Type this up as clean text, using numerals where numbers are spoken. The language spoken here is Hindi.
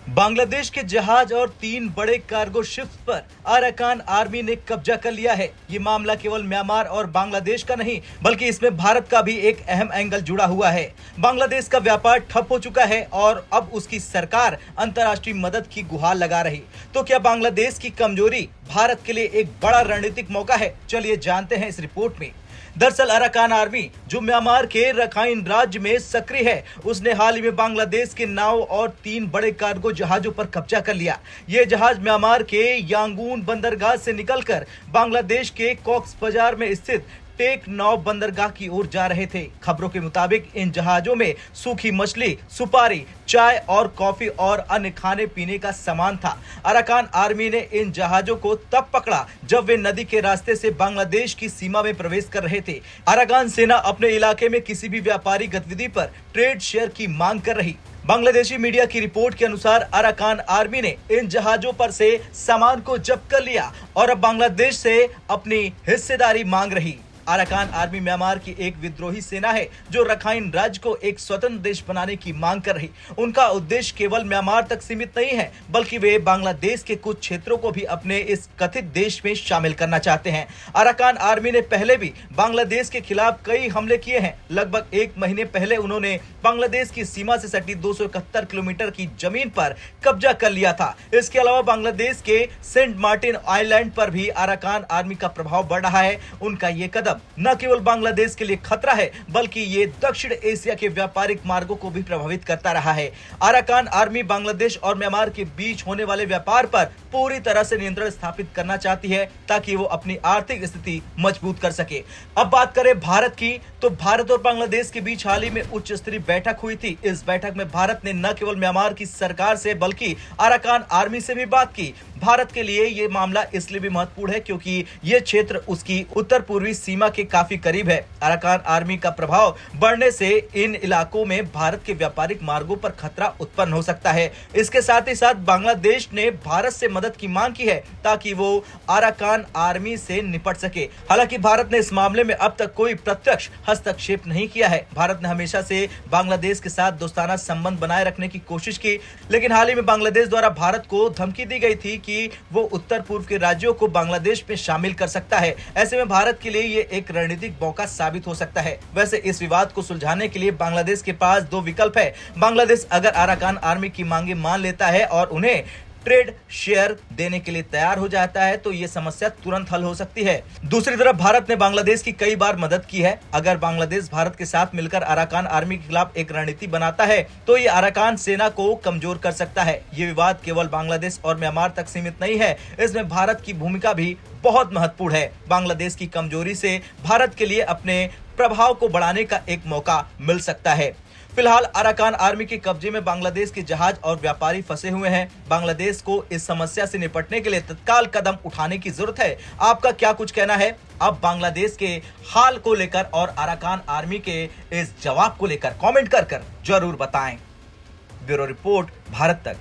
बांग्लादेश के जहाज और 3 बड़े कार्गो शिप्स पर अराकान आर्मी ने कब्जा कर लिया है। ये मामला केवल म्यांमार और बांग्लादेश का नहीं, बल्कि इसमें भारत का भी एक अहम एंगल जुड़ा हुआ है। बांग्लादेश का व्यापार ठप हो चुका है और अब उसकी सरकार अंतर्राष्ट्रीय मदद की गुहार लगा रही। तो क्या बांग्लादेश की कमजोरी भारत के लिए एक बड़ा रणनीतिक मौका है? चलिए जानते हैं इस रिपोर्ट में। दरअसल अराकान आर्मी जो म्यांमार के रखाइन राज्य में सक्रिय है, उसने हाल ही में बांग्लादेश के नाव और 3 बड़े कार्गो जहाजों पर कब्जा कर लिया। ये जहाज म्यांमार के यांगून बंदरगाह से निकलकर बांग्लादेश के कॉक्स बाजार में स्थित टेक नौ बंदरगाह की ओर जा रहे थे। खबरों के मुताबिक इन जहाजों में सूखी मछली, सुपारी, चाय और कॉफी और अन्य खाने पीने का सामान था। अराकान आर्मी ने इन जहाजों को तब पकड़ा जब वे नदी के रास्ते से बांग्लादेश की सीमा में प्रवेश कर रहे थे। अराकान सेना अपने इलाके में किसी भी व्यापारी गतिविधि पर ट्रेड शेयर की मांग कर रही। बांग्लादेशी मीडिया की रिपोर्ट के अनुसार अराकान आर्मी ने इन जहाजों पर से सामान को जब्त कर लिया और अब बांग्लादेश से अपनी हिस्सेदारी मांग रही। अराकान आर्मी म्यांमार की एक विद्रोही सेना है जो रखाइन राज्य को एक स्वतंत्र देश बनाने की मांग कर रही। उनका उद्देश्य केवल म्यांमार तक सीमित नहीं है, बल्कि वे बांग्लादेश के कुछ क्षेत्रों को भी अपने इस कथित देश में शामिल करना चाहते हैं। अराकान आर्मी ने पहले भी बांग्लादेश के खिलाफ कई हमले किए हैं। लगभग 1 महीने पहले उन्होंने बांग्लादेश की सीमा से सटी 271 किलोमीटर की जमीन पर कब्जा कर लिया था। इसके अलावा बांग्लादेश के सेंट मार्टिन आइलैंड पर भी अराकान आर्मी का प्रभाव बढ़ रहा है। उनका ये कदम न केवल बांग्लादेश के लिए खतरा है, बल्कि ये दक्षिण एशिया के व्यापारिक मार्गों को भी प्रभावित करता रहा है। अराकान आर्मी बांग्लादेश और म्यांमार के बीच होने वाले व्यापार पर पूरी तरह से नियंत्रण स्थापित करना चाहती है, ताकि वो अपनी आर्थिक स्थिति मजबूत कर सके। अब बात करें भारत की, तो भारत और बांग्लादेश के बीच हाल ही में उच्च स्तरीय बैठक हुई थी। इस बैठक में भारत ने न केवल म्यांमार की सरकार से बल्कि अराकान आर्मी से भी बात की। भारत के लिए ये मामला इसलिए भी महत्वपूर्ण है क्योंकि ये क्षेत्र उसकी उत्तर पूर्वी सीमा के काफी करीब है। अराकान आर्मी का प्रभाव बढ़ने से इन इलाकों में भारत के व्यापारिक मार्गों पर खतरा उत्पन्न हो सकता है। इसके साथ ही साथ बांग्लादेश ने भारत से मदद की मांग की है ताकि वो अराकान आर्मी से निपट सके। हालांकि भारत ने इस मामले में अब तक कोई प्रत्यक्ष हस्तक्षेप नहीं किया है। भारत ने हमेशा से बांग्लादेश के साथ दोस्ताना संबंध बनाए रखने की कोशिश की, लेकिन हाल ही में बांग्लादेश द्वारा भारत को धमकी दी गई थी कि वो उत्तर पूर्व के राज्यों को बांग्लादेश में शामिल कर सकता है। ऐसे में भारत के लिए ये एक रणनीतिक मौका साबित हो सकता है। वैसे इस विवाद को सुलझाने के लिए बांग्लादेश के पास 2 विकल्प है। बांग्लादेश अगर अराकान आर्मी की मांगे मान लेता है और उन्हें ट्रेड शेयर देने के लिए तैयार हो जाता है तो ये समस्या तुरंत हल हो सकती है। दूसरी तरफ भारत ने बांग्लादेश की कई बार मदद की है। अगर बांग्लादेश भारत के साथ मिलकर अराकान आर्मी के खिलाफ एक रणनीति बनाता है तो ये अराकान सेना को कमजोर कर सकता है। ये विवाद केवल बांग्लादेश और म्यांमार तक सीमित नहीं है, इसमें भारत की भूमिका भी बहुत महत्वपूर्ण है। बांग्लादेश की कमजोरी से भारत के लिए अपने प्रभाव को बढ़ाने का एक मौका मिल सकता है। फिलहाल अराकान आर्मी के कब्जे में बांग्लादेश के जहाज और व्यापारी फंसे हुए हैं। बांग्लादेश को इस समस्या से निपटने के लिए तत्काल कदम उठाने की जरूरत है। आपका क्या कुछ कहना है? अब बांग्लादेश के हाल को लेकर और अराकान आर्मी के इस जवाब को लेकर कमेंट कर जरूर बताएं। ब्यूरो रिपोर्ट, भारत तक।